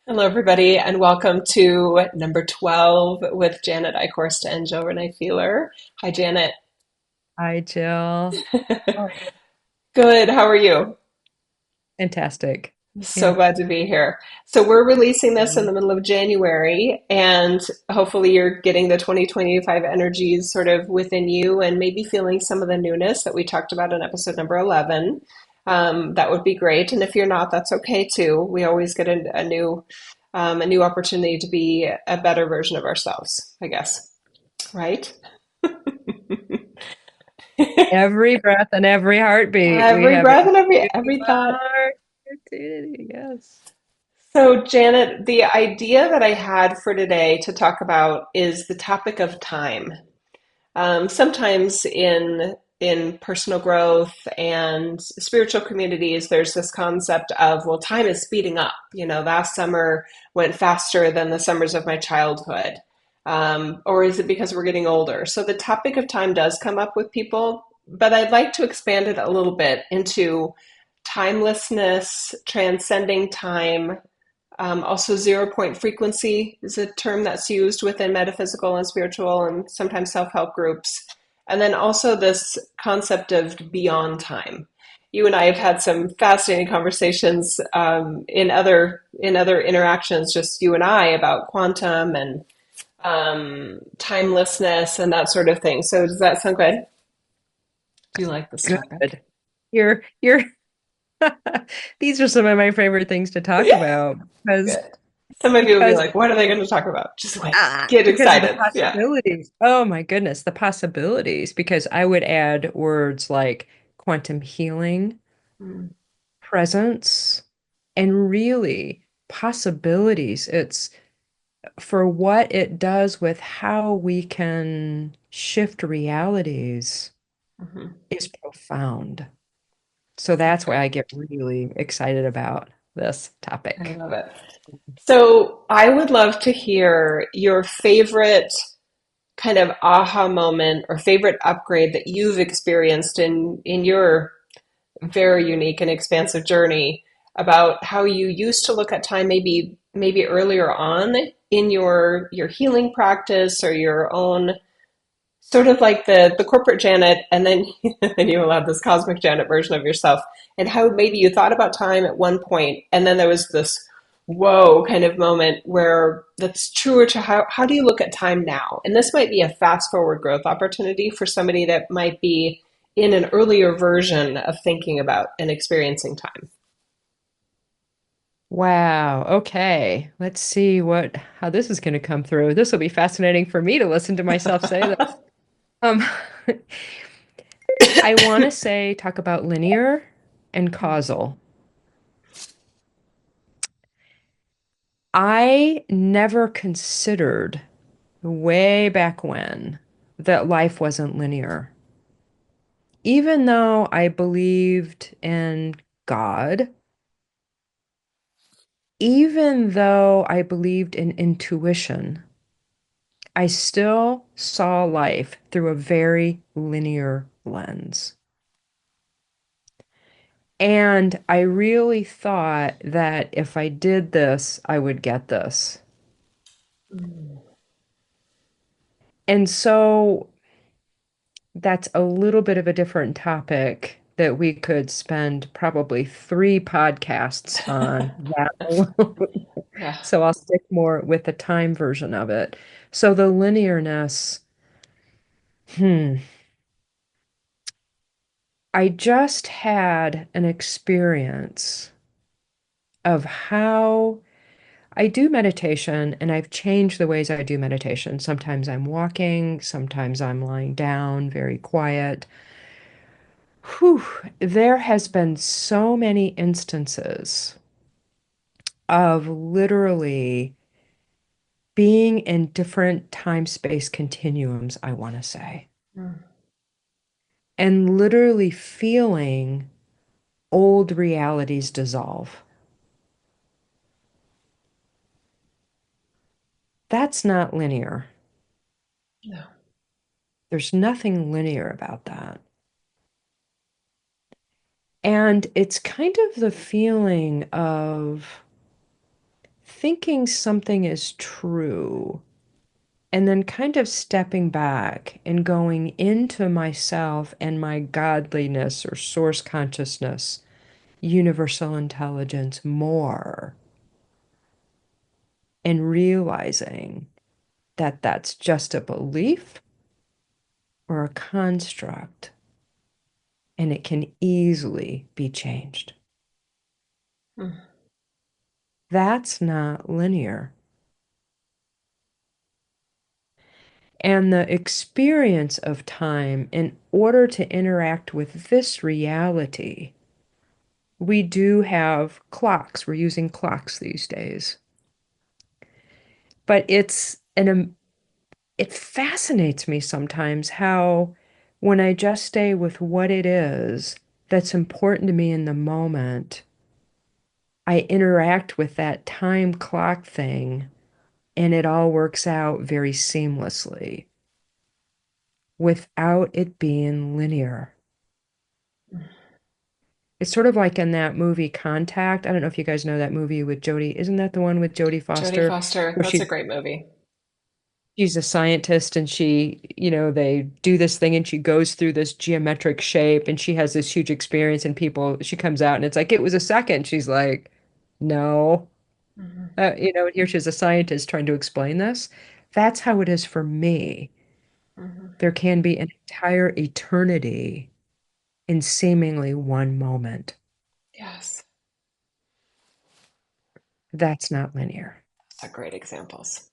Hello, everybody, and welcome to number 12 with Janet Eichhorst and Renee Feeler. Hi, Janet. Hi, Jill. Oh, Good. How are you? fantastic. So Yeah. glad to be here. So, we're releasing this in the middle of January, and hopefully, you're getting the 2025 energies sort of within you and maybe feeling some of the newness that we talked about in episode number 11. That would be great. And if you're not, that's okay too. We always get a new opportunity to be a better version of ourselves, I guess. Right? Every breath and every heartbeat, we Every have a breath and new every thought. opportunity. Yes. So, Janet, the idea that I had for today to talk about is the topic of time. Sometimes in personal growth and spiritual communities, there's this concept of, well, time is speeding up. You know, last summer went faster than the summers of my childhood. Or is it because we're getting older? So the topic of time does come up with people, but I'd like to expand it a little bit into timelessness, transcending time. Also, zero point frequency is a term that's used within metaphysical and spiritual and sometimes self help groups. And then also this concept of beyond time. You and I have had some fascinating conversations in other interactions, just you and I, about quantum and timelessness and that sort of thing. So does that sound good? Do you like this topic? Good. You're these are some of my favorite things to talk Yeah, about because good. Some of you will be because like, what are they going to talk about? Just wait. ah, Get because of the excited. Yeah. possibilities. Oh my goodness, the possibilities. Because I would add words like quantum healing, Mm. presence, and really possibilities. It's for what it does with how we can shift realities Mhm. is profound. So that's why Okay. I get really excited about this I topic. love it. So I would love to hear your favorite kind of aha moment or favorite upgrade that you've experienced in your very unique and expansive journey about how you used to look at time maybe earlier on in your healing practice or your own sort of like the corporate Janet, and then then you allowed this cosmic Janet version of yourself, and how maybe you thought about time at one point, and then there was this whoa kind of moment where that's truer to how do you look at time now? And this might be a fast forward growth opportunity for somebody that might be in an earlier version of thinking about and experiencing time. Wow. Okay. Let's see what how this is going to come through. This will be fascinating for me to listen to myself say this. Um, I want to say talk about linear and causal. I never considered way back when that life wasn't linear. Even though I believed in God, even though I believed in intuition, I still saw life through a very linear lens. And I really thought that if I did this, I would get this. And so that's a little bit of a different topic that we could spend probably three podcasts on that alone. Yeah. So I'll stick more with the time version of it. So the linearness, hmm, I just had an experience of how I do meditation and I've changed the ways I do meditation. Sometimes I'm walking, sometimes I'm lying down, very quiet. Whew, there has been so many instances of literally being in different time space continuums, I want to say, Mm. and literally feeling old realities dissolve. That's not linear. No. There's nothing linear about that. And it's kind of the feeling of thinking something is true and then kind of stepping back and going into myself and my godliness or source consciousness, universal intelligence more, and realizing that that's just a belief or a construct and it can easily be changed. Mm. That's not linear. And the experience of time, in order to interact with this reality, we do have clocks. We're using clocks these days. But it fascinates me sometimes how when I just stay with what it is that's important to me in the moment, I interact with that time clock thing and it all works out very seamlessly without it being linear. It's sort of like in that movie Contact. I don't know if you guys know that movie with Jodie. Isn't that the one with Jodie Jodie Foster Foster, where that's a great movie. she's a scientist and they do this thing and she goes through this geometric shape and she has this huge experience and she comes out and it's like, it was a second. She's like, no, Hmm. and here she's a scientist trying to explain this. That's how it is for me. Hmm. There can be an entire eternity in seemingly one moment. Yes, That's not linear. those are great examples.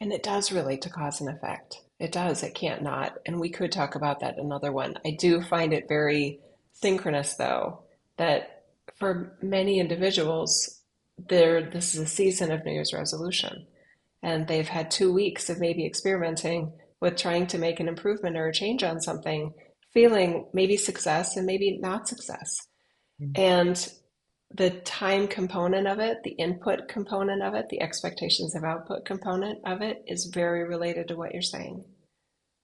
And it does relate to cause and effect. It does, it can't not. And we could talk about that another one. I do find it very synchronous, though, that for many individuals, this is a season of New Year's resolution. And they've had 2 weeks of maybe experimenting with trying to make an improvement or a change on something, feeling maybe success and maybe not success. And the time component of it, the input component of it, the expectations of output component of it is very related to what you're saying.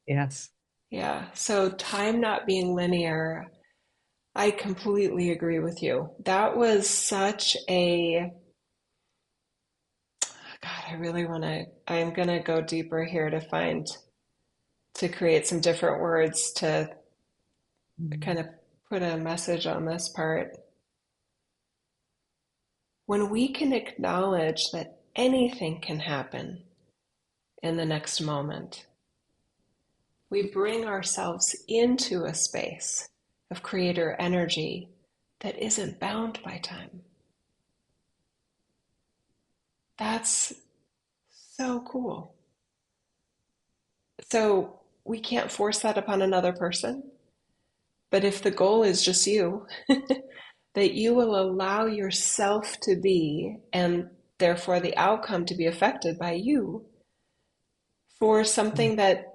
Yes. Yeah. So time not being linear, I completely agree with you. That was such a, God, I really want to, I'm going to go deeper here to create some different words to kind of put a message on this part. When we can acknowledge that anything can happen in the next moment, we bring ourselves into a space of creator energy that isn't bound by time. That's so cool. So we can't force that upon another person, but if the goal is just you, that you will allow yourself to be, and therefore the outcome to be affected by you for something that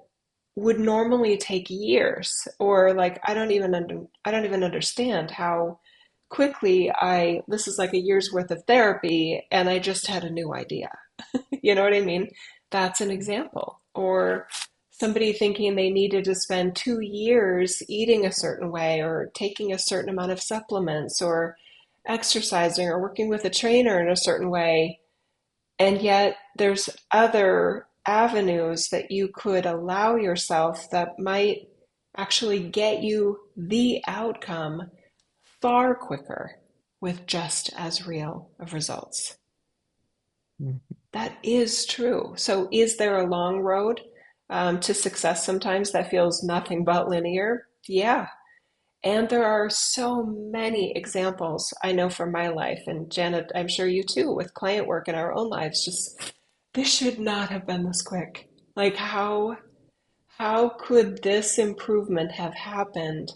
would normally take years, or like I don't even understand how quickly I this is like a year's worth of therapy and I just had a new idea. You know what I mean? That's an example. Or somebody thinking they needed to spend 2 years eating a certain way or taking a certain amount of supplements or exercising or working with a trainer in a certain way, and yet there's other avenues that you could allow yourself that might actually get you the outcome far quicker with just as real of results. Mhm. That is true. So, is there a long road to success sometimes that feels nothing but linear? Yeah. And there are so many examples I know from my life, and Janet, I'm sure you too, with client work in our own lives, just this should not have been this quick. Like how could this improvement have happened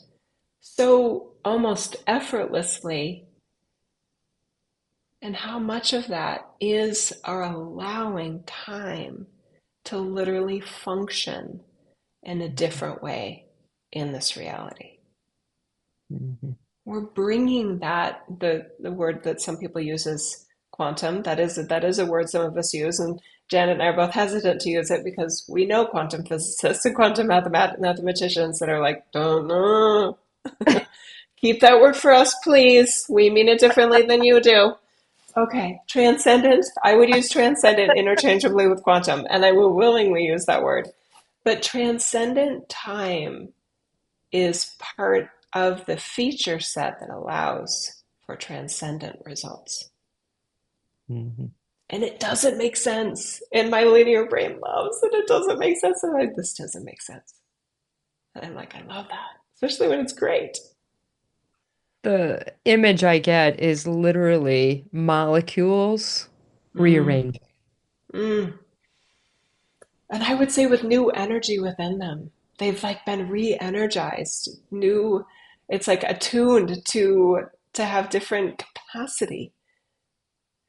so almost effortlessly? And how much of that is our allowing time to literally function in a different way in this reality? Mhm. We're bringing that the word that some people use is quantum. That is a word some of us use, and Janet and I are both hesitant to use it because we know quantum physicists and quantum mathematicians that are like, don't know. Keep that word for us, please. We mean it differently than you do. Okay, transcendent. I would use transcendent interchangeably with quantum, and I will willingly use that word. But transcendent time is part of the feature set that allows for transcendent results. Mhm. And it doesn't make sense. And my linear brain loves that it doesn't make sense. And I'm like, this doesn't make sense. And I'm like, I love that, especially when it's great. The image I get is literally molecules Mm, rearranged. mm. And I would say with new energy within them, they've like been re-energized, new, it's like attuned to have different capacity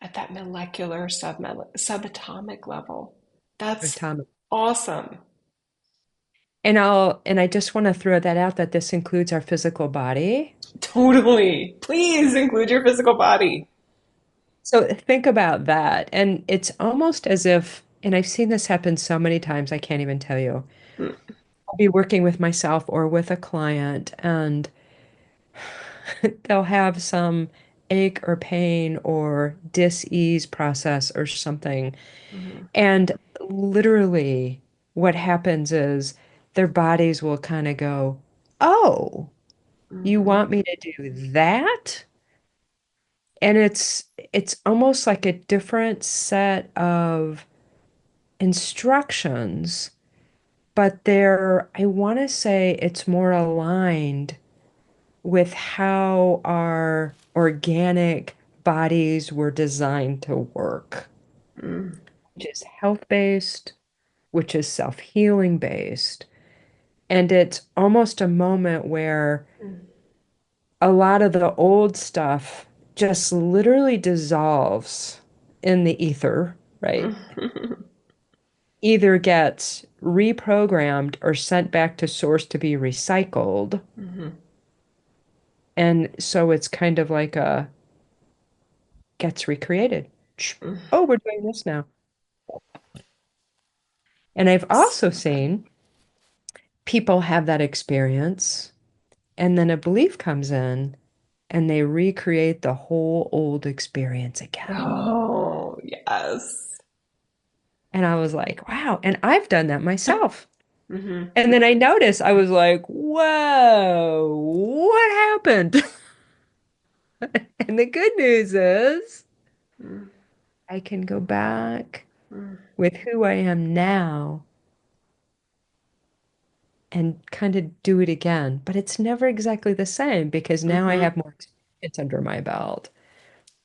at that molecular subatomic level. That's Atomic. awesome. And I just want to throw that out that this includes our physical body. Totally. Please include your physical body. So think about that. And it's almost as if, and I've seen this happen so many times, I can't even tell you. Mm, I'll be working with myself or with a client, and they'll have some ache or pain or dis-ease process or something. mhm, And literally, what happens is their bodies will kind of go, "Oh, you mhm, want me to do that?" And it's almost like a different set of instructions, but they're, I want to say it's more aligned with how our organic bodies were designed to work, mm, which is health-based, which is self-healing based. And it's almost a moment where mm, a lot of the old stuff just literally dissolves in the ether, right? mhm, Either gets reprogrammed or sent back to source to be recycled. mhm, And so it's kind of like a gets recreated. mhm. Oh, we're doing this now. And I've also seen people have that experience, and then a belief comes in and they recreate the whole old experience again. Oh, yes. And I was like, wow. And I've done that myself. Hmm. And then I noticed, I was like, whoa, what happened? And the good news is I can go back with who I am now and kind of do it again. But it's never exactly the same because now I Hmm. have more experience under my belt.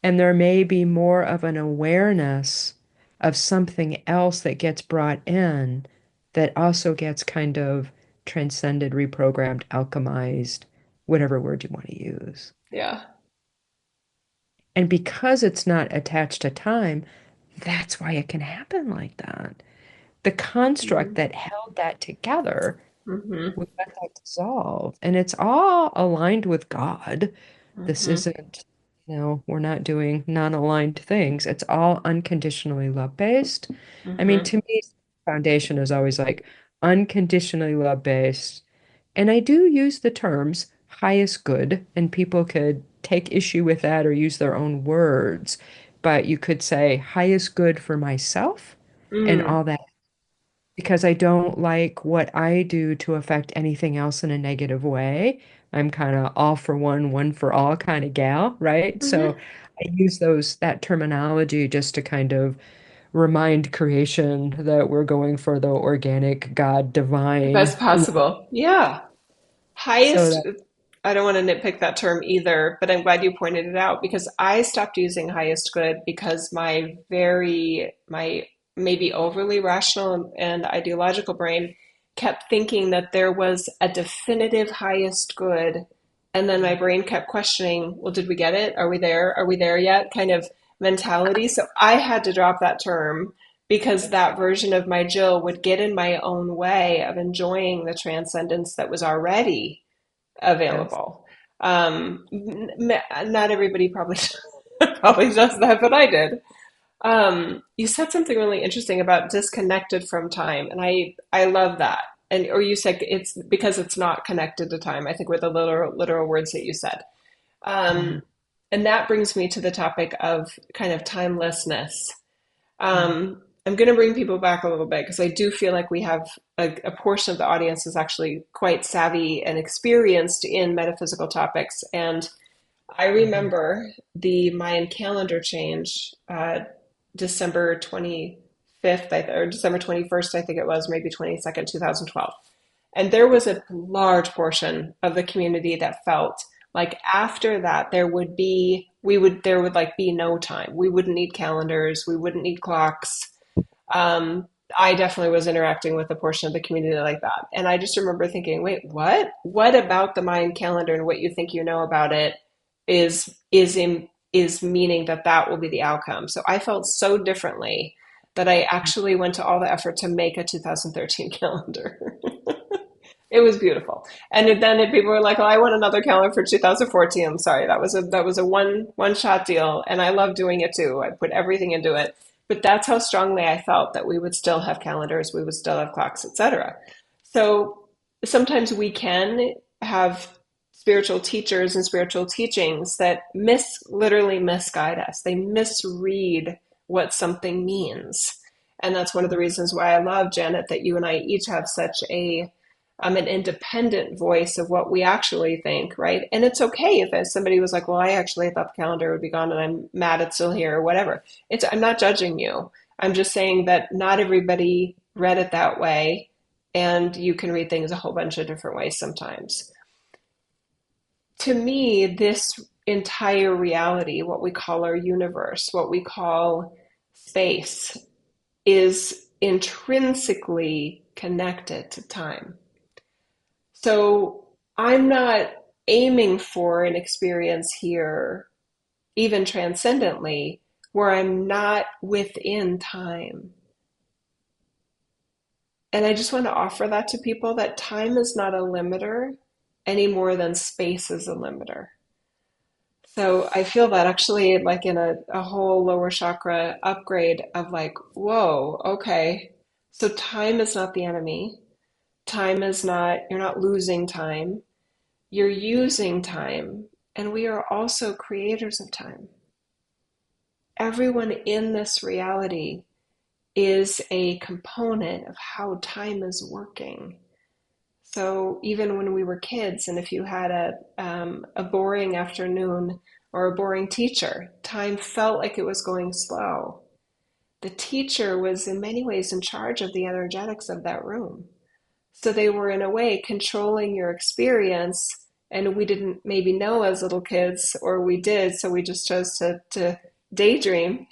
And there may be more of an awareness of something else that gets brought in that also gets kind of transcended, reprogrammed, alchemized, whatever word you want to use. Yeah. And because it's not attached to time, that's why it can happen like that. The construct Hmm. that held that together, Hmm. we let that dissolve. And it's all aligned with God. This Hmm. isn't, we're not doing non-aligned things. It's all unconditionally love-based. I mean, Hmm. to me, foundation is always like unconditionally love-based. And I do use the terms highest good, and people could take issue with that or use their own words. But you could say highest good for myself and Mm. all that because I don't like what I do to affect anything else in a negative way. I'm kind of all for one, one for all kind of gal, right? So Hmm. I use that terminology just to kind of remind creation that we're going for the organic, God, divine. Best possible. Yeah. So Highest, that, I don't want to nitpick that term either, but I'm glad you pointed it out because I stopped using highest good because my maybe overly rational and ideological brain kept thinking that there was a definitive highest good. And then my brain kept questioning, well, did we get it? Are we there? Are we there yet? Kind of mentality. So I had to drop that term because that version of my Jill would get in my own way of enjoying the transcendence that was already yes, available. Not everybody probably probably does that, but I did. You said something really interesting about disconnected from time, and I love that. And or you said it's because it's not connected to time. I think were the literal words that you said. mhm, Um, And that brings me to the topic of kind of timelessness. Mm. I'm going to bring people back a little bit because I do feel like we have a portion of the audience is actually quite savvy and experienced in metaphysical topics. And I Mhm. remember the Mayan calendar change, December 25th, or December 21st, I think it was, maybe 22nd, 2012. And there was a large portion of the community that felt like after that there would like be no time. We wouldn't need calendars, we wouldn't need clocks. Um, I definitely was interacting with a portion of the community like that. And I just remember thinking, wait, what? What about the Mayan calendar and what you think you know about it is meaning that that will be the outcome. So I felt so differently that I actually went to all the effort to make a 2013 calendar. It was beautiful. And then people were like, "Oh, I want another calendar for 2014." I'm sorry, that was a one shot deal, and I love doing it too. I put everything into it, but that's how strongly I felt that we would still have calendars, we would still have clocks, etc. So sometimes we can have spiritual teachers and spiritual teachings that literally misguide us. They misread what something means. And that's one of the reasons why I love, Janet, that you and I each have such an independent voice of what we actually think, right? And it's okay if somebody was like, "Well, I actually thought the calendar would be gone, and I'm mad it's still here," or whatever. I'm not judging you. I'm just saying that not everybody read it that way, and you can read things a whole bunch of different ways sometimes. To me, this entire reality, what we call our universe, what we call space, is intrinsically connected to time. So I'm not aiming for an experience here, even transcendently, where I'm not within time. And I just want to offer that to people that time is not a limiter any more than space is a limiter. So I feel that actually like in a whole lower chakra upgrade of like, whoa, okay. So time is not the enemy. Time is not, you're not losing time. You're using time, and we are also creators of time. Everyone in this reality is a component of how time is working. So even when we were kids, and if you had a boring afternoon or a boring teacher, time felt like it was going slow. The teacher was in many ways in charge of the energetics of that room. So they were, in a way, controlling your experience. And we didn't maybe know as little kids, or we did, so we just chose to daydream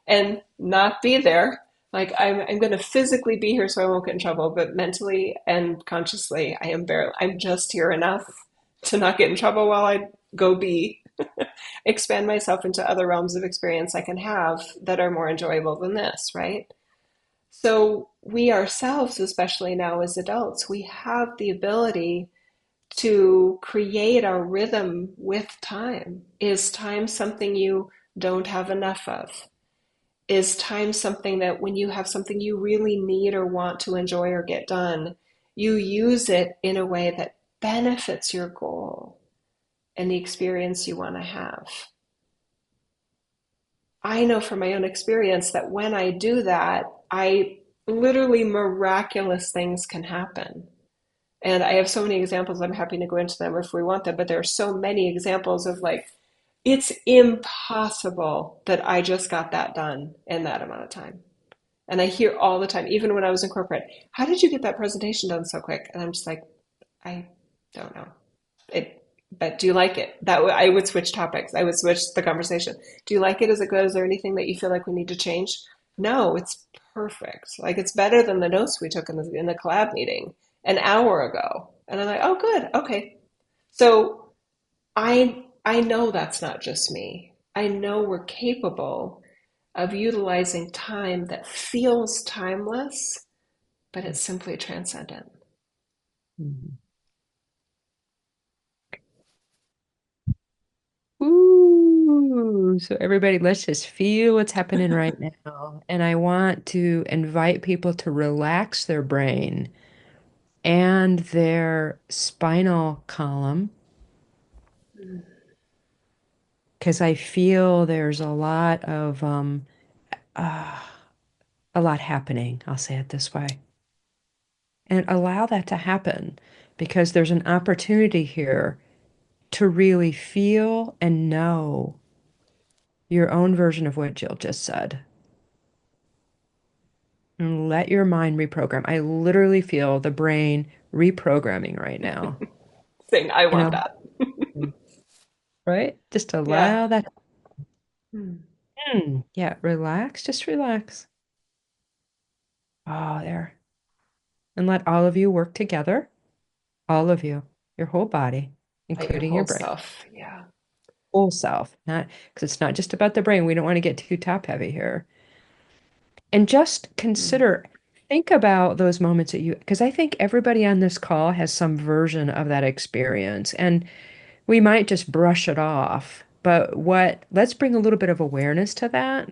and not be there. Like, I'm going to physically be here so I won't get in trouble, but mentally and consciously, I'm just here enough to not get in trouble while I go be, expand myself into other realms of experience I can have that are more enjoyable than this, right? So we ourselves, especially now as adults, we have the ability to create our rhythm with time. Is time something you don't have enough of? Is time something that when you have something you really need or want to enjoy or get done, you use it in a way that benefits your goal and the experience you want to have? I know from my own experience that when I do that, I literally miraculous things can happen. And I have so many examples. I'm happy to go into them if we want them, but there are so many examples of like, it's impossible that I just got that done in that amount of time. And I hear all the time, even when I was in corporate, "How did you get that presentation done so quick?" And I'm just like, I don't know. It, but do you like it? I would switch topics. I would switch the conversation. Do you like it? Is it good? Is there anything that you feel like we need to change? No, it's perfect. Like it's better than the notes we took in the collab meeting an hour ago. And I'm like, oh, good. Okay. So I know that's not just me. I know we're capable of utilizing time that feels timeless, but it's simply transcendent. Mhm. Ooh, so everybody, let's just feel what's happening right now. And I want to invite people to relax their brain and their spinal column because I feel there's uh, a lot happening. I'll say it this way. And allow that to happen because there's an opportunity here to really feel and know your own version of what Jill just said. And let your mind reprogram. I literally feel the brain reprogramming right now. Saying, I You want know, that. right? Just Yeah. allow that. Hmm. Yeah, relax, just relax. Oh, there. And let all of you work together. All of you, your whole body, Let your including your whole brain, self. Yeah. whole self. Not because it's not just about the brain. We don't want to get too top heavy here. And just Hmm. consider, think about those moments that you, because I think everybody on this call has some version of that experience. And we might just brush it off. But let's bring a little bit of awareness to that.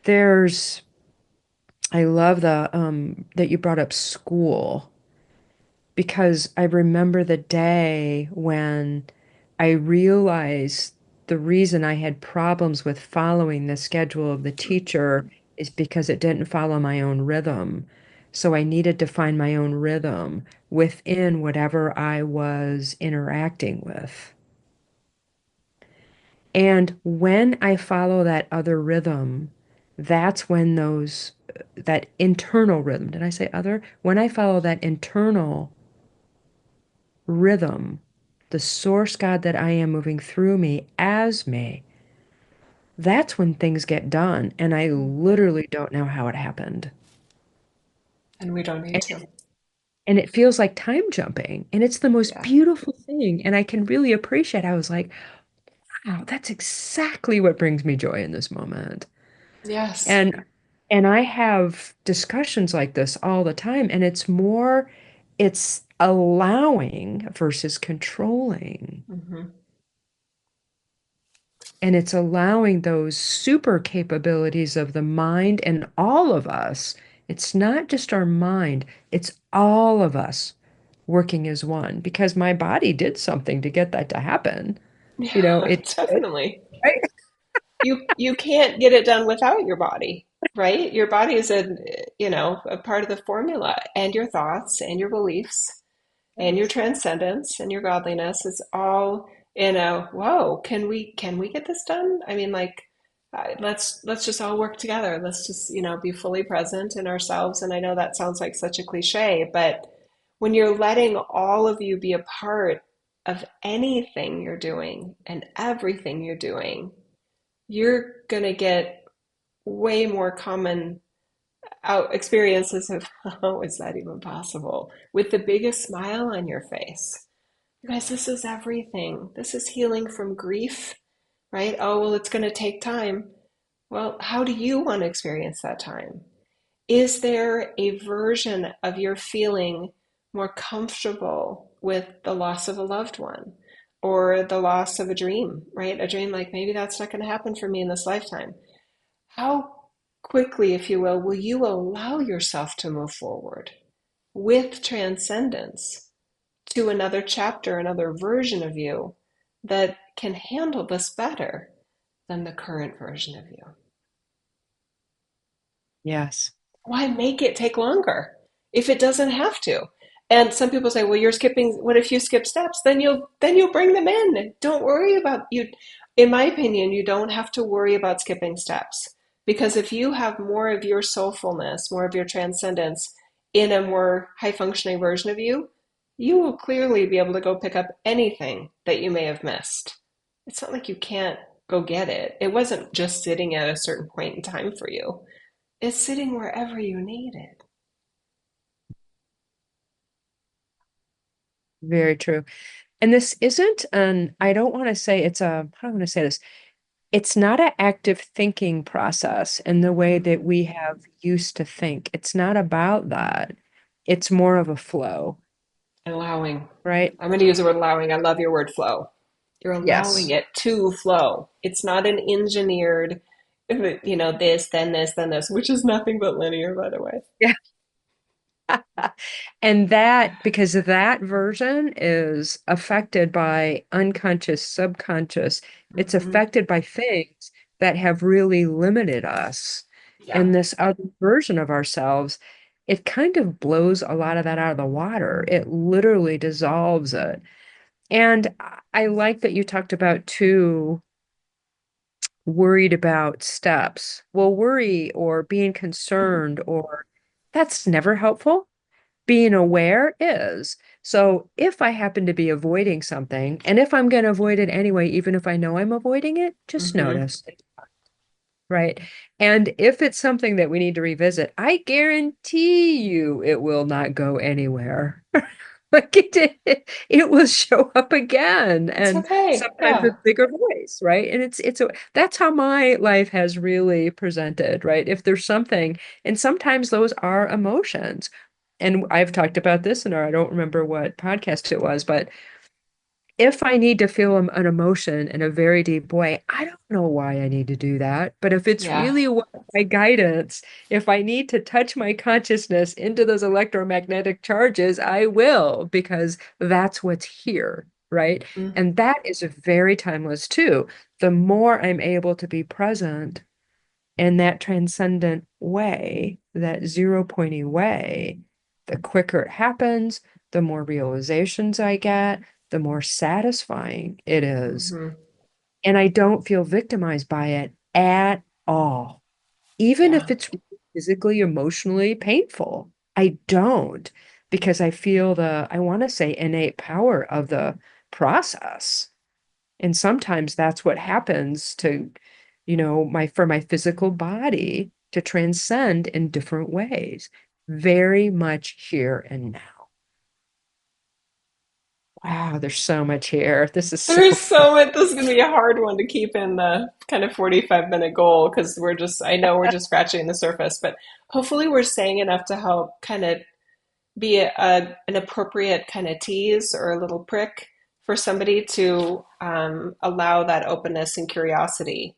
There's, I love that you brought up school because I remember the day when I realized the reason I had problems with following the schedule of the teacher is because it didn't follow my own rhythm. So I needed to find my own rhythm within whatever I was interacting with. And when I follow that other rhythm, that's when that internal rhythm, did I say other? When I follow that internal rhythm, the source God that I am moving through me as me, that's when things get done. And I literally don't know how it happened. And we don't need And, to. and it feels like time jumping. And it's the most Yeah. beautiful thing. And I can really appreciate. I was like, wow, that's exactly what brings me joy in this moment. Yes. And and I have discussions like this all the time. And it's allowing versus controlling. Hmm. And it's allowing those super capabilities of the mind and all of us. It's not just our mind, it's all of us working as one because my body did something to get that to happen. You know, Yeah, it did, definitely. right? You can't get it done without your body, right? Your body is a part of the formula, and your thoughts and your beliefs and your Yes. transcendence and your godliness is all in a whoa, can we get this done? I mean, like, let's just all work together. Let's just, be fully present in ourselves. And I know that sounds like such a cliche, but when you're letting all of you be a part of anything you're doing and everything you're doing, you're going to get way more common out experiences of, how is that even possible? With the biggest smile on your face. You guys, this is everything. This is healing from grief, right? Oh, well, it's going to take time. Well, how do you want to experience that time? Is there a version of your feeling more comfortable with the loss of a loved one or the loss of a dream, right? A dream like maybe that's not going to happen for me in this lifetime. How quickly, if you will you allow yourself to move forward with transcendence to another chapter, another version of you that can handle this better than the current version of you? Yes. Why make it take longer if it doesn't have to? And some people say, well, you're skipping, what if you skip steps? Then you'll bring them in. Don't worry about you. In my opinion, you don't have to worry about skipping steps, because if you have more of your soulfulness, more of your transcendence in a more high functioning version of you, you will clearly be able to go pick up anything that you may have missed. It's not like you can't go get it. It wasn't just sitting at a certain point in time for you. It's sitting wherever you need it. Very true. And this isn't I don't want to say how do I want to say this? It's not an active thinking process in the way Mhm. that we have used to think. It's not about that. It's more of a flow, Allowing. right? I'm going to use the word allowing. I love your word flow. You're allowing Yes. it to flow. It's not an engineered, this, then this, then this, which is nothing but linear, by the way. Yeah. And that, because that version is affected by unconscious, subconscious, it's Hmm. affected by things that have really limited us. Yeah. And this other version of ourselves, it kind of blows a lot of that out of the water. It literally dissolves it. And I like that you talked about too, worried about steps. Well, worry or being concerned or that's never helpful. Being aware is. So if I happen to be avoiding something, and if I'm going to avoid it anyway, even if I know I'm avoiding it, just Hmm. notice, right? And if it's something that we need to revisit, I guarantee you it will not go anywhere. Like it will show up again, It's and okay. sometimes Yeah. with bigger voice, right? And that's how my life has really presented, right? If there's something, and sometimes those are emotions. And I've talked about this in our, I don't remember what podcast it was, but if I need to feel an emotion in a very deep way, I don't know why I need to do that. But if it's Yeah. really my guidance, if I need to touch my consciousness into those electromagnetic charges, I will, because that's what's here, right? Mm. And that is very timeless too. The more I'm able to be present in that transcendent way, that zero pointy way, the quicker it happens, the more realizations I get, the more satisfying it is. Hmm. And I don't feel victimized by it at all, even if Yeah. it's physically, emotionally painful. I don't, because I feel I want to say, innate power of the process. And sometimes that's what happens to, for my physical body to transcend in different ways, very much here and now. Wow, there's so much here. This is so There's fun. so much. This is going to be a hard one to keep in the kind of 45-minute goal because I know we're just scratching the surface, but hopefully we're saying enough to help kind of be an appropriate kind of tease or a little prick for somebody to allow that openness and curiosity.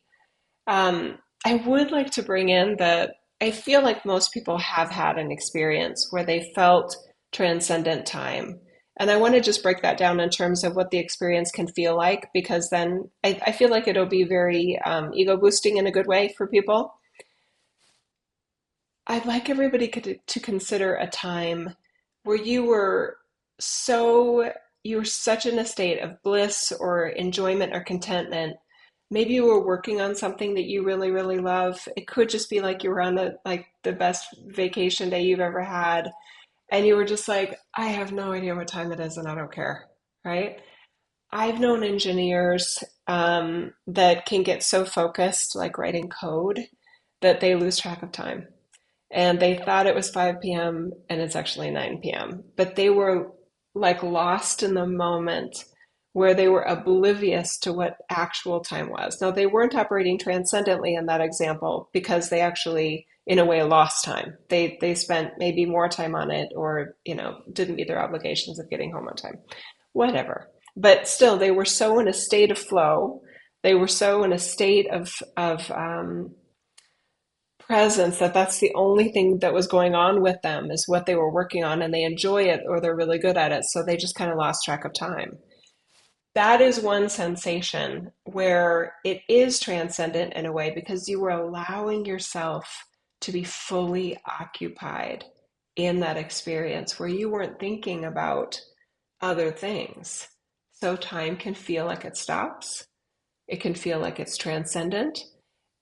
I would like to bring in that I feel like most people have had an experience where they felt transcendent time. And I want to just break that down in terms of what the experience can feel like, because then I feel like it'll be very ego boosting in a good way for people. I'd like everybody to consider a time where so, you were such in a state of bliss or enjoyment or contentment. Maybe you were working on something that you really, really love. It could just be like you were on like the best vacation day you've ever had, and you were just like, I have no idea what time it is, and I don't care, right? I've known engineers that can get so focused, like writing code, that they lose track of time and they thought it was 5 p.m. and it's actually 9 p.m. But they were like lost in the moment where they were oblivious to what actual time was. Now, they weren't operating transcendently in that example because they actually, in a way, lost time. They spent maybe more time on it or, didn't meet their obligations of getting home on time, whatever. But still, they were so in a state of flow. They were so in a state of presence that that's the only thing that was going on with them is what they were working on and they enjoy it or they're really good at it, so they just kind of lost track of time. That is one sensation where it is transcendent in a way because you were allowing yourself to be fully occupied in that experience where you weren't thinking about other things. So time can feel like it stops, it can feel like it's transcendent,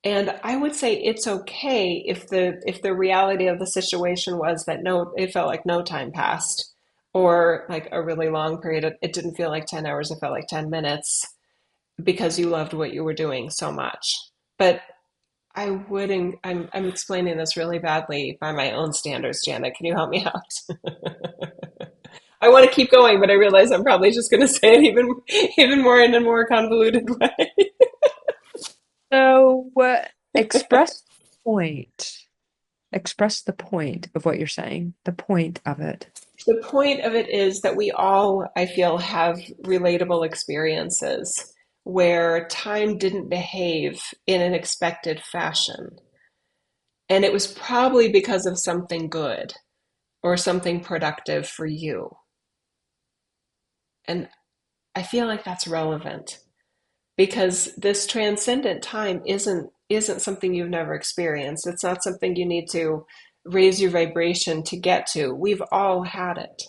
and I would say it's okay if the reality of the situation was that no, it felt like no time passed, or like a really long period. It didn't feel like 10 hours, it felt like 10 minutes because you loved what you were doing so much. But I wouldn't, I'm explaining this really badly by my own standards, Janet. Can you help me out? I want to keep going, but I realize I'm probably just going to say it even more in a more convoluted way. So, express the point. Express the point of what you're saying, the point of it. The point of it is that we all, I feel, have relatable experiences where time didn't behave in an expected fashion. And it was probably because of something good. or something productive for you. And I feel like that's relevant because this transcendent time isn't something you've never experienced. It's not something you need to raise your vibration to get to. We've all had it.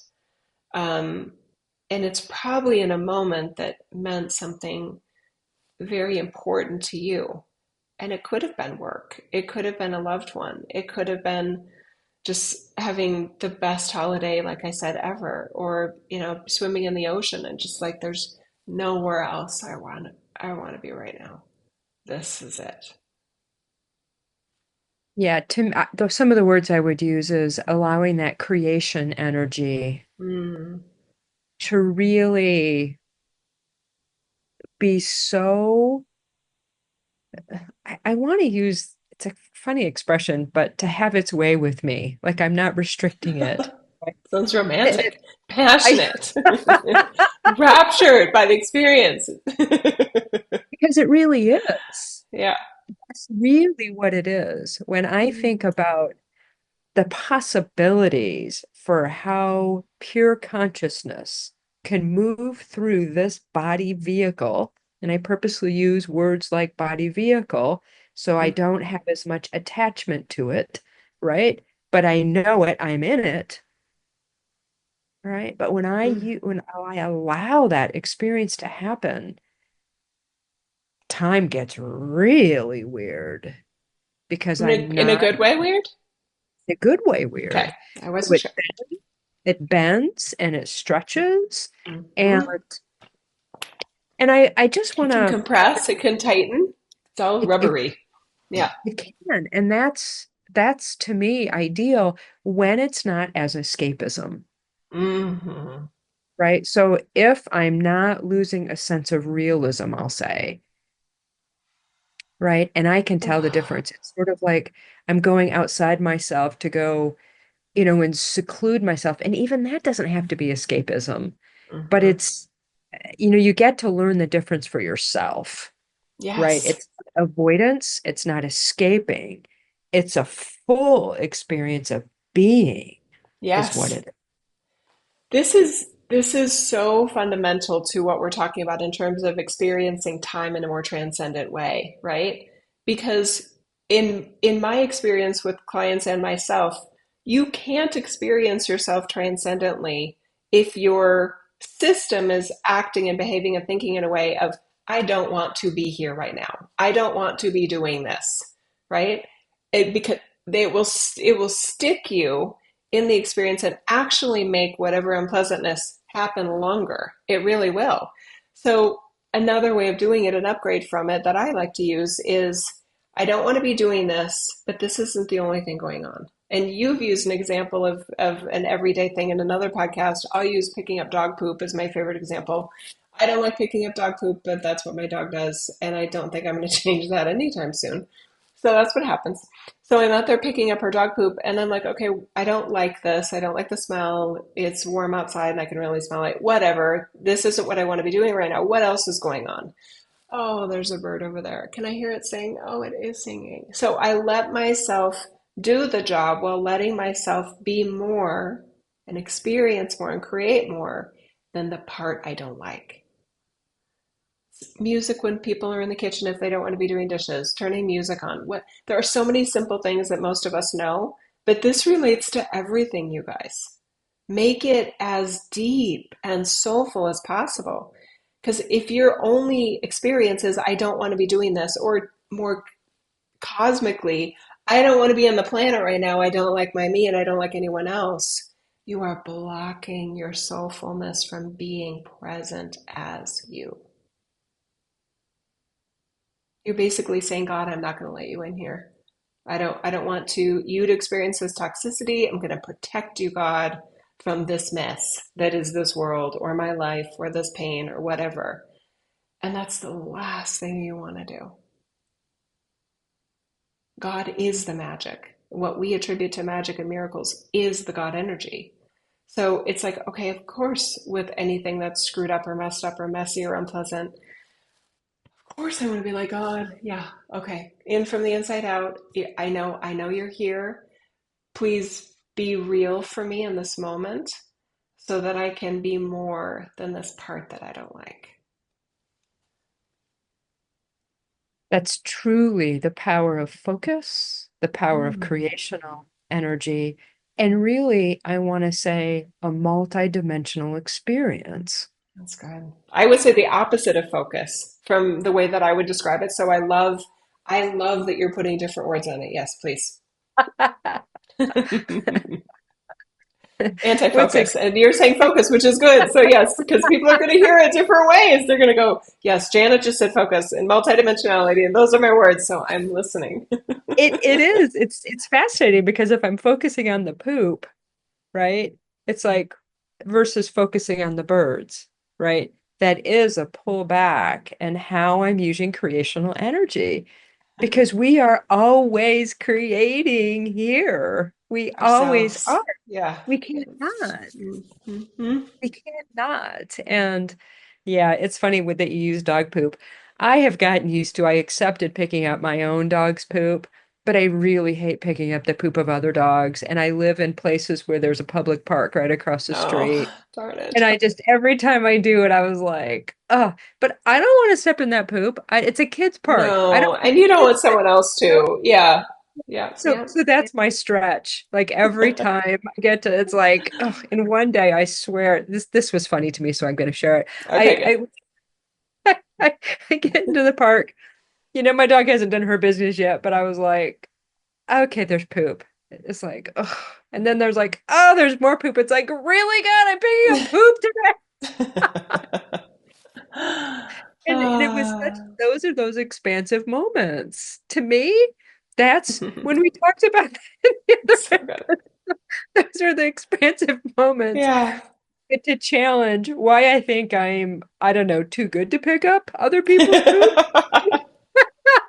Um, and it's probably in a moment that meant something very important to you. And it could have been work. It could have been a loved one. It could have been just having the best holiday, like I said, ever, or, swimming in the ocean and just like there's nowhere else I want to be right now. This is it. Yeah, some of the words I would use is allowing that creation energy Mm. to really be so, I want to use, it's a funny expression, but to have its way with me. Like I'm not restricting it. Right? Sounds And romantic, I, passionate, raptured by the experience. because it really is. Yeah. That's really what it is. When I think about the possibilities for how pure consciousness can move through this body vehicle, and I purposely use words like body vehicle so I Mm-hmm. don't have as much attachment to it, right? But I know it, I'm in it, right? But when I allow that experience to happen, time gets really weird because I'm In a not good way, weird? in a good way Okay. weird. I So wasn't it sure. it bends and it stretches and Mm-hmm. I just It want can to compress, it can tighten. It's all it rubbery. Yeah. it can, and that's to me ideal when it's not as escapism, Mm-hmm. right? So if I'm not losing a sense of realism, I'll say, right? And I can tell the difference. It's sort of like I'm going outside myself to go, and seclude myself. And even that doesn't have to be escapism, but Mm-hmm. it's, you get to learn the difference for yourself, right? Yes. It's not avoidance, it's not escaping. It's a full experience of being, is what Yes. it is. This is so fundamental to what we're talking about in terms of experiencing time in a more transcendent way, right? Because in my experience with clients and myself, you can't experience yourself transcendently if your system is acting and behaving and thinking in a way of I don't want to be here right now. I don't want to be doing this, right? Because it will stick you in the experience and actually make whatever unpleasantness happen longer. It really will. So, another way of doing it, an upgrade from it that I like to use is I don't want to be doing this, but this isn't the only thing going on. And you've used an example of an everyday thing in another podcast. I'll use picking up dog poop as my favorite example. I don't like picking up dog poop, but that's what my dog does. And I don't think I'm going to change that anytime soon. So that's what happens. So I'm out there picking up her dog poop, and I'm like, okay, I don't like this. I don't like the smell. It's warm outside, and I can really smell it. Whatever. This isn't what I want to be doing right now. What else is going on? Oh, there's a bird over there. Can I hear it sing? Oh, it is singing. So I let myself do the job while letting myself be more and experience more and create more than the part I don't like. Music when people are in the kitchen if they don't want to be doing dishes, turning music on. What there are so many simple things that most of us know, but this relates to everything, you guys. Make it as deep and soulful as possible. Because if your only experience is I don't want to be doing this, or more cosmically, I don't want to be on the planet right now, I don't like my me and I don't like anyone else, you are blocking your soulfulness from being present as you. You're basically saying, God, I'm not going to let you in here. I don't want you to experience this toxicity. I'm going to protect you, God, from this mess that is this world or my life or this pain or whatever. And that's the last thing you want to do. God is the magic. What we attribute to magic and miracles is the God energy. So it's like, okay, of course, with anything that's screwed up or messed up or messy or unpleasant, of course I want to be like, God, yeah, okay. In from the inside out. I know you're here. Please be real for me in this moment so that I can be more than this part that I don't like. That's truly the power of focus, the power of Mm, creational energy, and really, I want to say a multidimensional experience. that's good. I would say the opposite of focus from the way that I would describe it. So I love that you're putting different words on it. Yes, please. What's Anti-focus. ex And you're saying focus, which is good. So yes, because people are going to hear it different ways. They're going to go, yes, Janet just said focus and multidimensionality, and those are my words. So I'm listening. it is. It's fascinating because if I'm focusing on the poop, right? It's like versus focusing on the birds, right? That is a pullback and how I'm using creational energy because we are always creating here. We always Ourselves. are. Yeah. We cannot. Mm-hmm. We cannot. And yeah, it's funny with that you use dog poop. I have gotten used to, I accepted picking up my own dog's poop, but I really hate picking up the poop of other dogs. And I live in places where there's a public park right across the Oh, street. darn it. And I just, every time I do it, I was like, oh, but I don't want to step in that poop. It's a kid's park. I don't No, want and you don't want kids to, someone else you know? to. Yeah. Yeah. So, Yeah. so that's my stretch. Like every time I get to, it's like, oh, and one day I swear this was funny to me, so I'm going to share it. Okay, good. I, I get into the park. You know, my dog hasn't done her business yet, but I was like, okay, there's poop. It's like, oh, and then there's like, oh, there's more poop. It's like, really, God, I'm picking up poop today. And it was such, Ah. those are those expansive moments. To me, that's when we talked about the So other good. those are the expansive moments. Yeah. Get to challenge why I think I don't know, too good to pick up other people's poop,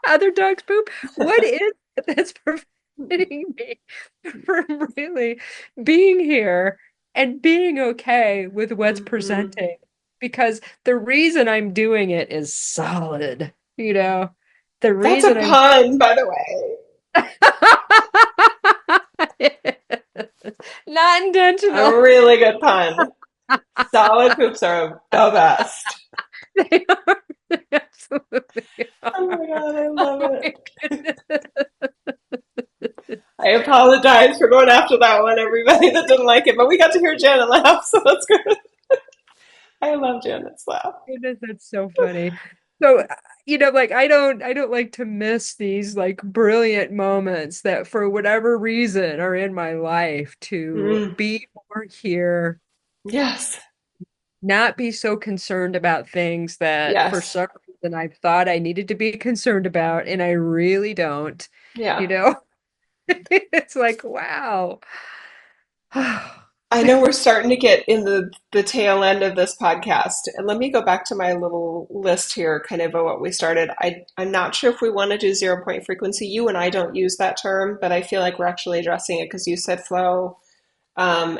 other dogs' poop. What is it that's preventing me from really being here and being okay with what's Hmm. presenting? Because the reason I'm doing it is solid, you know? The That's a reason I'm pun, by the way. not A intentional. really good pun. Solid poops are the best. They are. They absolutely Oh my are. God, I Oh love my it. goodness. I apologize for going after that one, everybody that didn't like it, but we got to hear Janet laugh, so that's good. I love Janet's laugh. Goodness, that's so funny. So, like I don't like to miss these like brilliant moments that for whatever reason are in my life to Mm, be more here, yes. not be so concerned about things that for Yes. some reason I've thought I needed to be concerned about, and I really don't, you Yeah. know? It's like, wow. I know we're starting to get in the tail end of this podcast, and let me go back to my little list here, kind of what we started. I'm not sure if we want to do 0 point frequency. You and I don't use that term, but I feel like we're actually addressing it because you said flow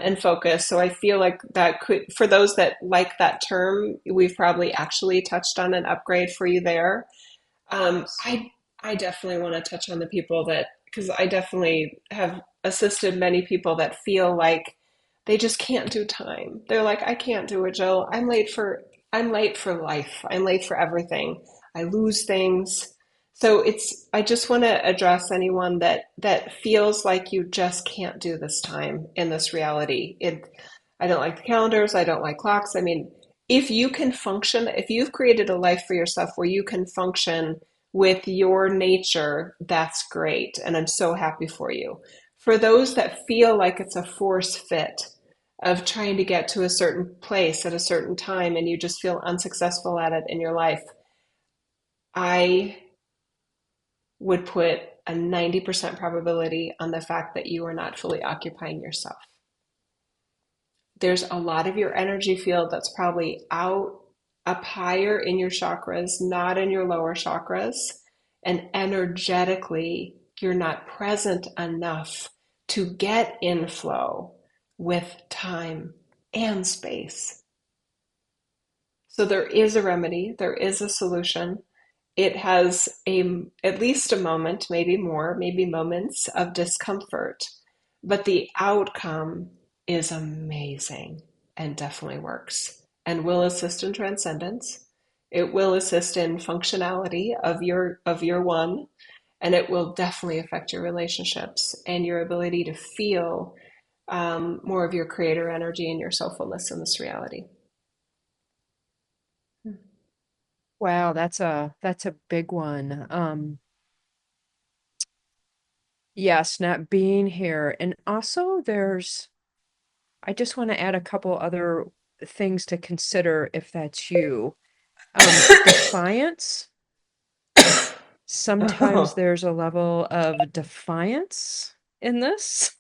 and focus. So I feel like that could, for those that like that term, we've probably actually touched on an upgrade for you there. Um, Yes. I I definitely want to touch on the people that, because I definitely have assisted many people that feel like they just can't do time. They're like, I can't do it, Jill. I'm late for life. I'm late for everything. I lose things. So I just want to address anyone that feels like you just can't do this time in this reality. I don't like the calendars. I don't like clocks. I mean, if you can function, if you've created a life for yourself where you can function with your nature, that's great. And I'm so happy for you. For those that feel like it's a force fit of trying to get to a certain place at a certain time and you just feel unsuccessful at it in your life, I would put a 90% probability on the fact that you are not fully occupying yourself. There's a lot of your energy field that's probably out up higher in your chakras, not in your lower chakras. And energetically, you're not present enough to get in flow with time and space. So there is a remedy, there is a solution. It has at least a moment, maybe more, maybe moments of discomfort, but the outcome is amazing and definitely works and will assist in transcendence. It will assist in functionality of your one, and it will definitely affect your relationships and your ability to feel more of your creator energy and your soulfulness in this reality. Wow, that's a big one. Yes, not being here. And also I just want to add a couple other things to consider if that's you. Defiance. Sometimes Oh, there's a level of defiance in this.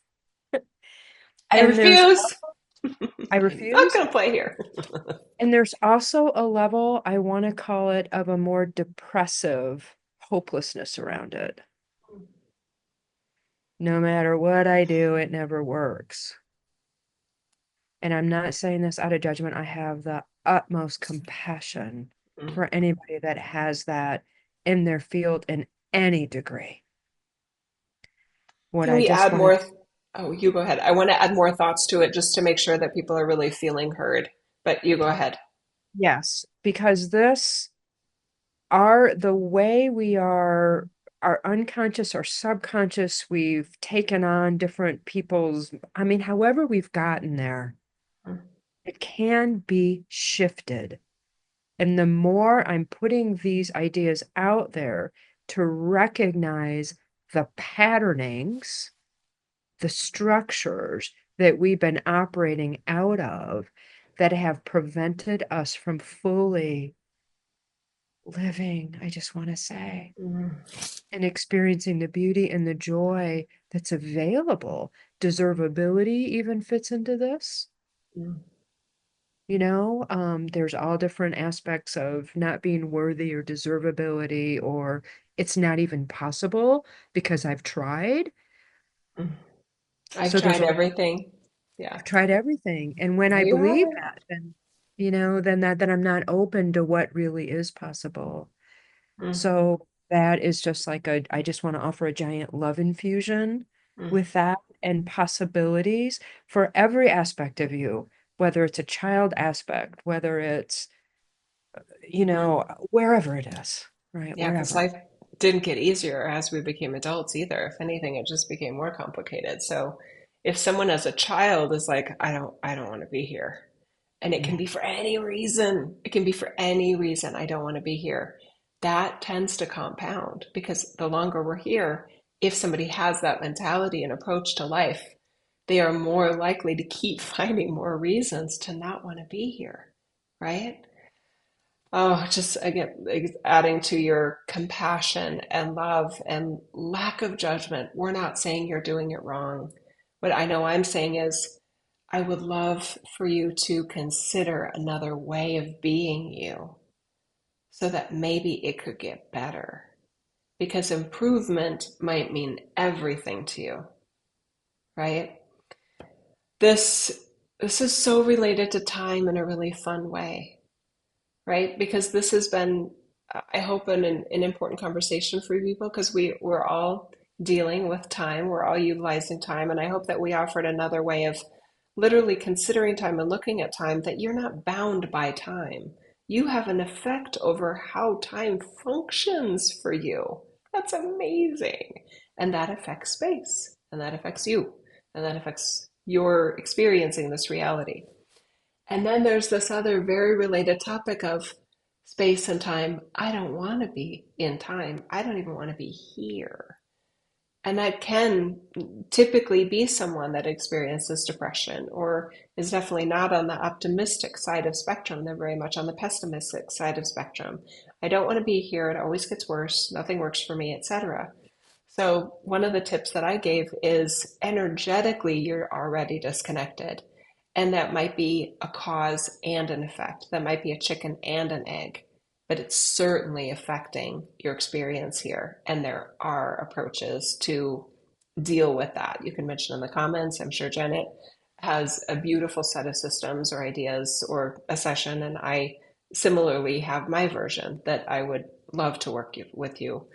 I And refuse. I I'm not refuse. going to play here. And there's also a level, I want to call it, of a more depressive hopelessness around it. No matter what I do, it never works. And I'm not saying this out of judgment. I have the utmost compassion for anybody that has that in their field in any degree. What Can I we just add want more? to, Oh, you go ahead. I want to add more thoughts to it just to make sure that people are really feeling heard. But you go ahead. yes, because this are the way we are, our unconscious or subconscious, we've taken on different people's, I mean, however we've gotten there, it can be shifted. And the more I'm putting these ideas out there to recognize the patternings, the structures that we've been operating out of that have prevented us from fully living, I just want to say, Mm, and experiencing the beauty and the joy that's available. Deservability even fits into this. mm, There's all different aspects of not being worthy or deservability, or it's not even possible because I've tried. mm. I've So there's tried a everything. Yeah. I've tried everything. And when No, I you believe haven't. that, then I'm not open to what really is possible. Mm, So that is just like I just want to offer a giant love infusion mm, with that and possibilities for every aspect of you, whether it's a child aspect, whether it's, mm. wherever it is, right? Yeah, because Wherever. life didn't get easier as we became adults either. If anything, it just became more complicated. So if someone as a child is like, I don't want to be here. And it can Yeah. be for any reason. It can be for any reason. I don't want to be here. That tends to compound because the longer we're here, if somebody has that mentality and approach to life, they are more likely to keep finding more reasons to not want to be here, right? Oh, just again, adding to your compassion and love and lack of judgment. We're not saying you're doing it wrong. What I know I'm saying is, I would love for you to consider another way of being you so that maybe it could get better. Because improvement might mean everything to you, right? This this is so related to time in a really fun way, right? Because this has been, I hope, an important conversation for people because we're all dealing with time, we're all utilizing time, and I hope that we offered another way of literally considering time and looking at time that you're not bound by time. You have an effect over how time functions for you. That's amazing. And that affects space, and that affects you, and that affects your experiencing this reality. And then there's this other very related topic of space and time. I don't want to be in time. I don't even want to be here. And that can typically be someone that experiences depression or is definitely not on the optimistic side of spectrum. They're very much on the pessimistic side of spectrum. I don't want to be here. It always gets worse. Nothing works for me, etc. So one of the tips that I gave is energetically, you're already disconnected. And that might be a cause and an effect. That might be a chicken and an egg, but it's certainly affecting your experience here. And there are approaches to deal with that. You can mention in the comments. I'm sure Janet has a beautiful set of systems or ideas or a session. And I similarly have my version that I would love to work with you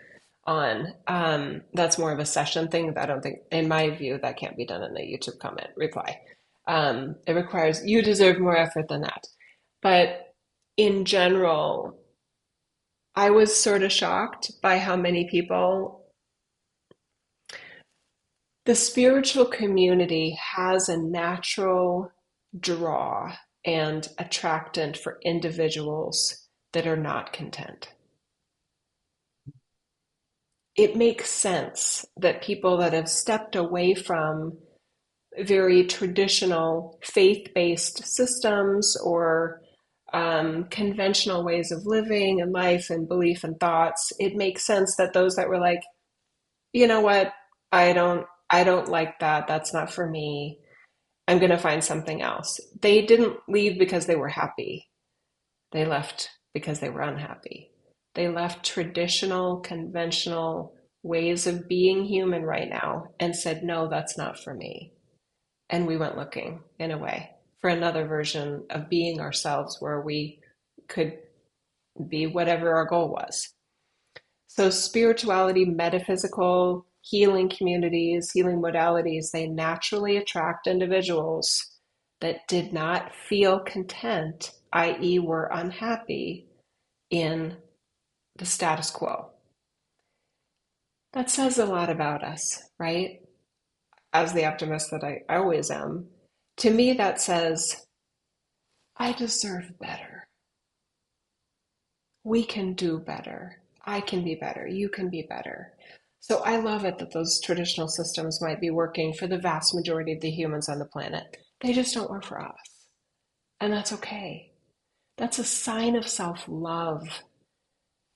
on. That's more of a session thing. I don't think, in my view, that can't be done in a YouTube comment reply. It requires, you deserve more effort than that. But in general, I was sort of shocked by how many people, the spiritual community has a natural draw and attractant for individuals that are not content. It makes sense that people that have stepped away from very traditional faith-based systems or conventional ways of living and life and belief and thoughts, it makes sense that those that were like, you know what, I don't like that. That's not for me. I'm going to find something else. They didn't leave because they were happy. They left because they were unhappy. They left traditional, conventional ways of being human right now and said, no, that's not for me. And we went looking, in a way, for another version of being ourselves where we could be whatever our goal was. So, spirituality, metaphysical, healing communities, healing modalities, they naturally attract individuals that did not feel content, i.e., were unhappy in the status quo. That says a lot about us, right? As the optimist that I always am. To me, that says, I deserve better. We can do better. I can be better. You can be better. So I love it that those traditional systems might be working for the vast majority of the humans on the planet. They just don't work for us. And that's okay. That's a sign of self love.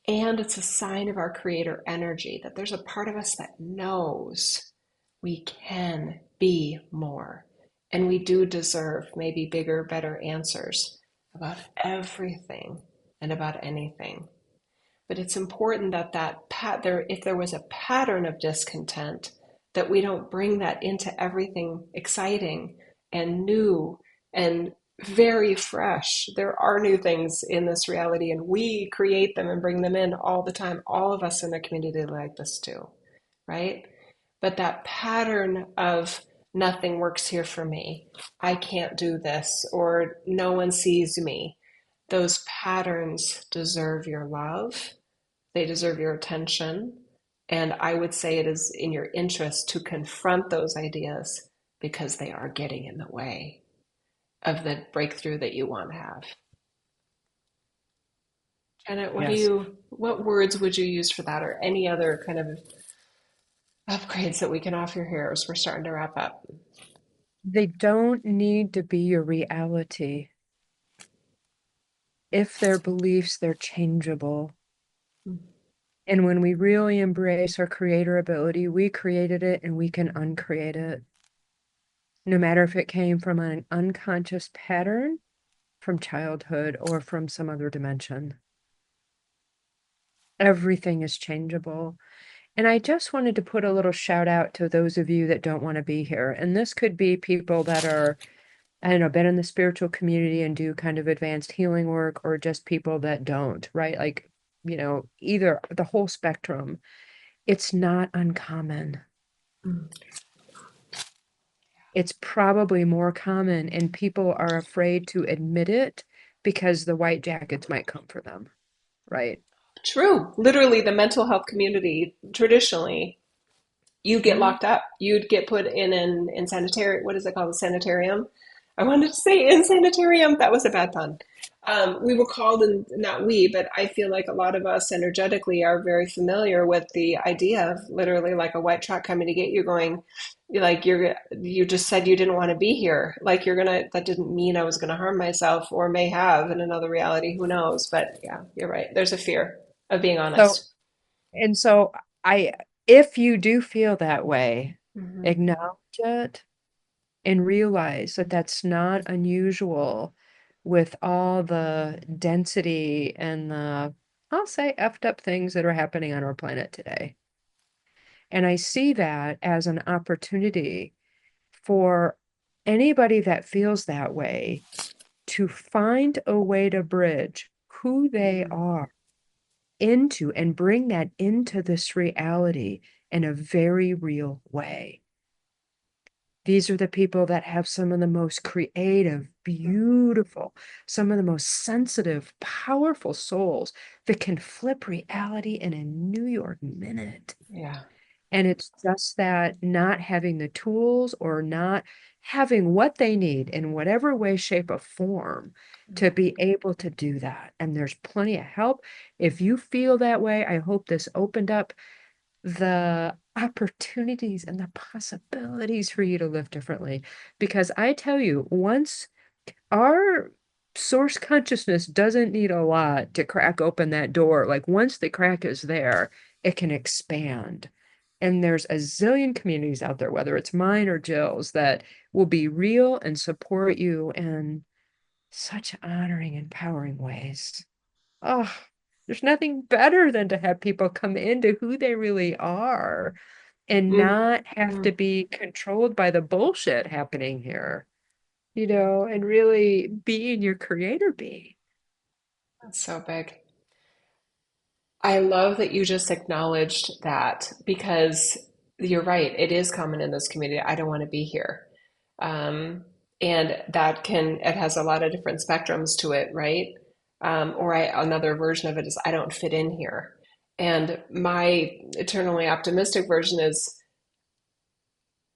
And it's a sign of our creator energy that there's a part of us that knows we can be more. And we do deserve maybe bigger, better answers about everything and about anything. But it's important that if there was a pattern of discontent, that we don't bring that into everything exciting and new and very fresh. There are new things in this reality, and we create them and bring them in all the time. All of us in the community like this too, right? But that pattern of nothing works here for me, I can't do this, or no one sees me, those patterns deserve your love, they deserve your attention. And I would say it is in your interest to confront those ideas because they are getting in the way of the breakthrough that you want to have. Janet, Yes. what words would you use for that, or any other kind of upgrades that we can offer here as we're starting to wrap up? They don't need to be your reality. If they're beliefs, they're changeable. And when we really embrace our creator ability, we created it and we can uncreate it. No matter if it came from an unconscious pattern from childhood or from some other dimension. Everything is changeable. And I just wanted to put a little shout out to those of you that don't want to be here. And this could be people that are, I don't know, been in the spiritual community and do kind of advanced healing work, or just people that don't, right? Like, either the whole spectrum. It's not uncommon. It's probably more common, and people are afraid to admit it because the white jackets might come for them, right? True. Literally, the mental health community traditionally, you get Mhm. locked up. You'd get put in sanitarium. What is it called? A sanitarium. I wanted to say in sanitarium. That was a bad pun. We were called, and not we, but I feel like a lot of us energetically are very familiar with the idea of literally like a white truck coming to get you, going, like you just said you didn't want to be here. Like you're gonna. That didn't mean I was gonna harm myself, or may have in another reality. Who knows? But yeah, you're right. There's a fear of being So, honest. and so I, if you do feel that way, Hmm. acknowledge it and realize that that's not unusual with all the density and the, I'll say, effed up things that are happening on our planet today. And I see that as an opportunity for anybody that feels that way to find a way to bridge who they Hmm. are into and bring that into this reality in a very real way. These are the people that have some of the most creative, beautiful, some of the most sensitive, powerful souls that can flip reality in a New York minute. Yeah. And it's just that not having the tools or not having what they need in whatever way, shape, or form to be able to do that. And there's plenty of help. If you feel that way, I hope this opened up the opportunities and the possibilities for you to live differently. Because I tell you, once our source consciousness doesn't need a lot to crack open that door, like once the crack is there, it can expand. And there's a zillion communities out there, whether it's mine or Jill's, that will be real and support you in such honoring, empowering ways. Oh, there's nothing better than to have people come into who they really are and not have to Mm-hmm. be controlled by the bullshit happening here, and really being your creator being. That's so big. I love that you just acknowledged that because you're right. It is common in this community. I don't want to be here. Um, and it has a lot of different spectrums to it, right? Another version of it is I don't fit in here. And my eternally optimistic version is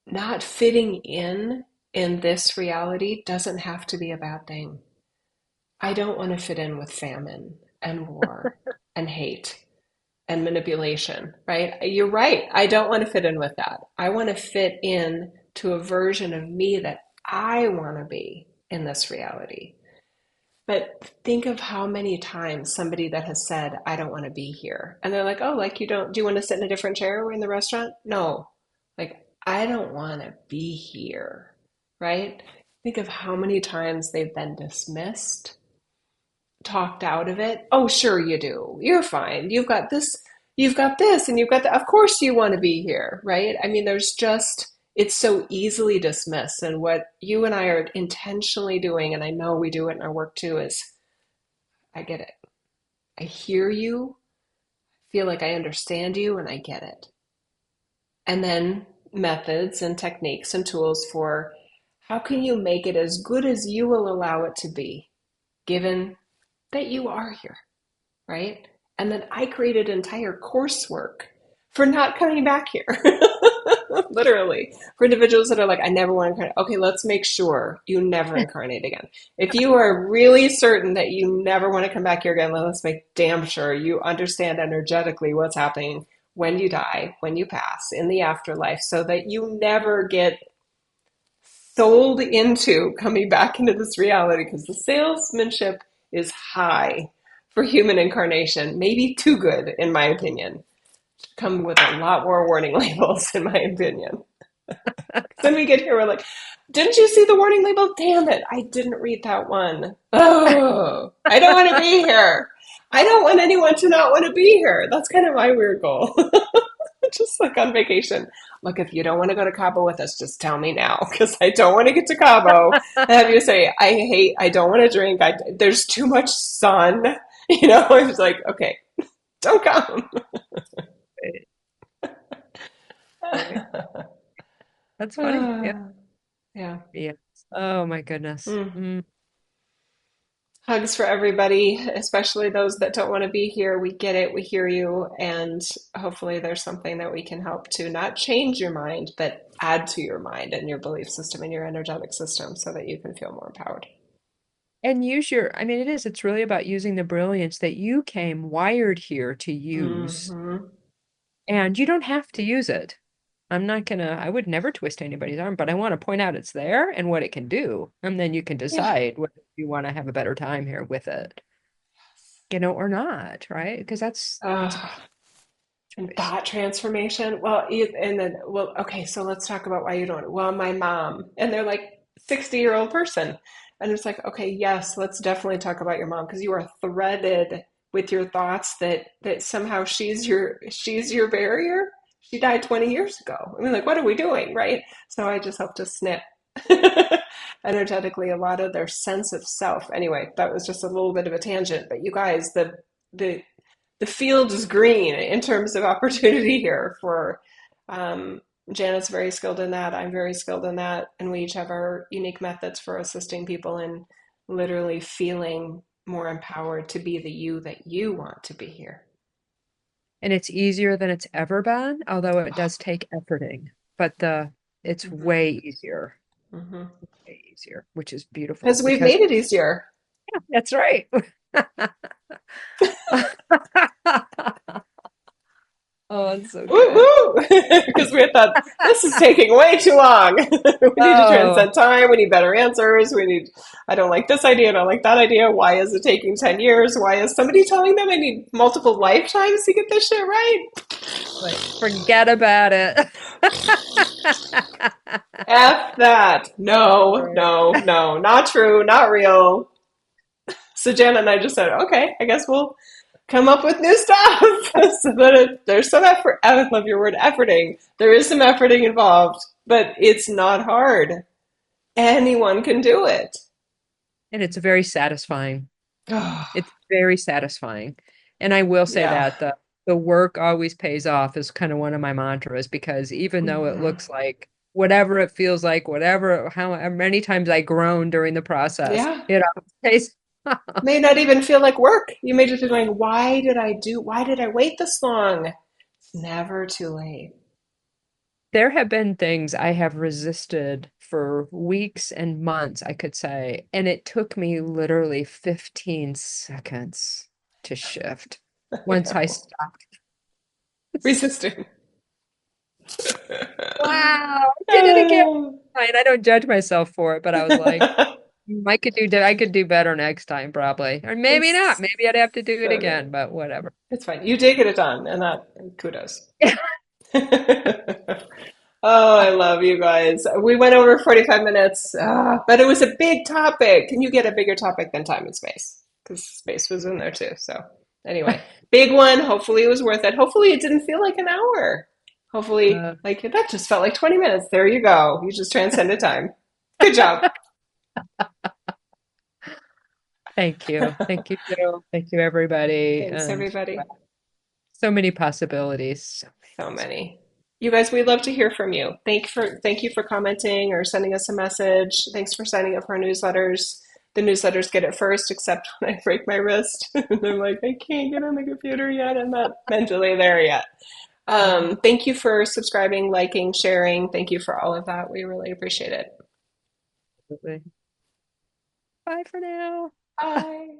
not fitting in this reality doesn't have to be a bad thing. I don't want to fit in with famine and war and hate and manipulation, right? You're right. I don't want to fit in with that. I want to fit in to a version of me that I want to be in this reality. But think of how many times somebody that has said, I don't want to be here. And they're like, oh, like do you want to sit in a different chair in the restaurant? No. Like, I don't want to be here, right? Think of how many times they've been dismissed, talked out of it. Oh, sure you do. You're fine. You've got this, and you've got that. Of course you want to be here, right? I mean, it's so easily dismissed. And what you and I are intentionally doing, and I know we do it in our work too, is I get it. I hear you, feel like I understand you, and I get it. And then methods and techniques and tools for how can you make it as good as you will allow it to be, given that you are here, right? And then I created entire coursework for not coming back here. Literally, for individuals that are like, I never want to incarnate. Okay, let's make sure you never incarnate again. If you are really certain that you never want to come back here again, let's make damn sure you understand energetically what's happening when you die, when you pass, in the afterlife, so that you never get sold into coming back into this reality, because the salesmanship is high for human incarnation, maybe too good, in my opinion. Come with a lot more warning labels, in my opinion. Then we get here, we're like, didn't you see the warning label? Damn it, I didn't read that one. Oh, I don't want to be here. I don't want anyone to not want to be here. That's kind of my weird goal. Just like on vacation. Look, if you don't want to go to Cabo with us, just tell me now, because I don't want to get to Cabo and have you say, I don't want to drink. There's too much sun. I was like, okay, don't come. That's funny. Yeah. Yeah. Yeah. Oh my goodness. Mm. Hugs for everybody, especially those that don't want to be here. We get it. We hear you. And hopefully there's something that we can help to not change your mind, but add to your mind and your belief system and your energetic system so that you can feel more empowered. And I mean, it's really about using the brilliance that you came wired here to use. Mm-hmm. And you don't have to use it. I would never twist anybody's arm, but I want to point out it's there and what it can do. And then you can Yeah. decide whether you want to have a better time here with it, or not, right? Because that's a Uh, and choice. thought transformation. Well, okay, so let's talk about why you don't. Well, my mom, and they're like 60-year-old person. And it's like, okay, yes, let's definitely talk about your mom because you are threaded with your thoughts that somehow she's your barrier. She died 20 years ago. I mean, like, what are we doing, right? So I just have to snip energetically a lot of their sense of self. Anyway, that was just a little bit of a tangent, but you guys, the the field is green in terms of opportunity here for um, Janet's very skilled in that. I'm very skilled in that. And we each have our unique methods for assisting people in literally feeling more empowered to be the you that you want to be here. And it's easier than it's ever been, although it does take efforting, but it's Mhm, way easier, mhm. way easier, which is beautiful Because we've because made it easier. that's right. Oh, it's so good. Woohoo! Because we thought this is taking way too long. We need to Oh, transcend time. We need better answers. We need, I don't like this idea. I don't like that idea. Why is it taking 10 years? Why is somebody telling them I need multiple lifetimes to get this shit right? like forget about it. F that. No, no, Right. no. Not true. Not real. So Janet and I just said, okay, I guess we'll come up with new stuff so that there's some effort. I would love your word efforting. There is some efforting involved, but it's not hard. Anyone can do it. And it's very satisfying. Oh, It's very satisfying. And I will say yeah. that the work always pays off is kind of one of my mantras because even though it Hmm. looks like whatever it feels like, whatever, how many times I groan during the process, Yeah. it always pays off. May not even feel like work. You may just be going, why did I wait this long? It's never too late. There have been things I have resisted for weeks and months, I could say, and it took me literally 15 seconds to shift I once I know. stopped. Resisting. Wow, I did it again. And I don't judge myself for it, but I was like, I could do better next time, probably. Or maybe not. It's Maybe I'd have to do it so good. again, but whatever. It's fine. You did get it done, and that kudos. Oh, I love you guys. We went over 45 minutes, but it was a big topic. Can you get a bigger topic than time and space? Because space was in there too. So, anyway, big one. Hopefully, it was worth it. Hopefully, it didn't feel like an hour. Hopefully, Uh, like that just felt like 20 minutes. There you go. You just transcended time. Good job. thank you. Thank you, Jill. Thank you, everybody. Thanks, And wow, everybody. so many possibilities. So many So possibilities. many. You guys, we'd love to hear from you. Thank you for commenting or sending us a message. Thanks for signing up for our newsletters. The newsletters get it first, except when I break my wrist. And I'm like, I can't get on the computer yet. I'm not mentally there yet. Thank you for subscribing, liking, sharing. Thank you for all of that. We really appreciate it. Absolutely. Bye for now. Bye.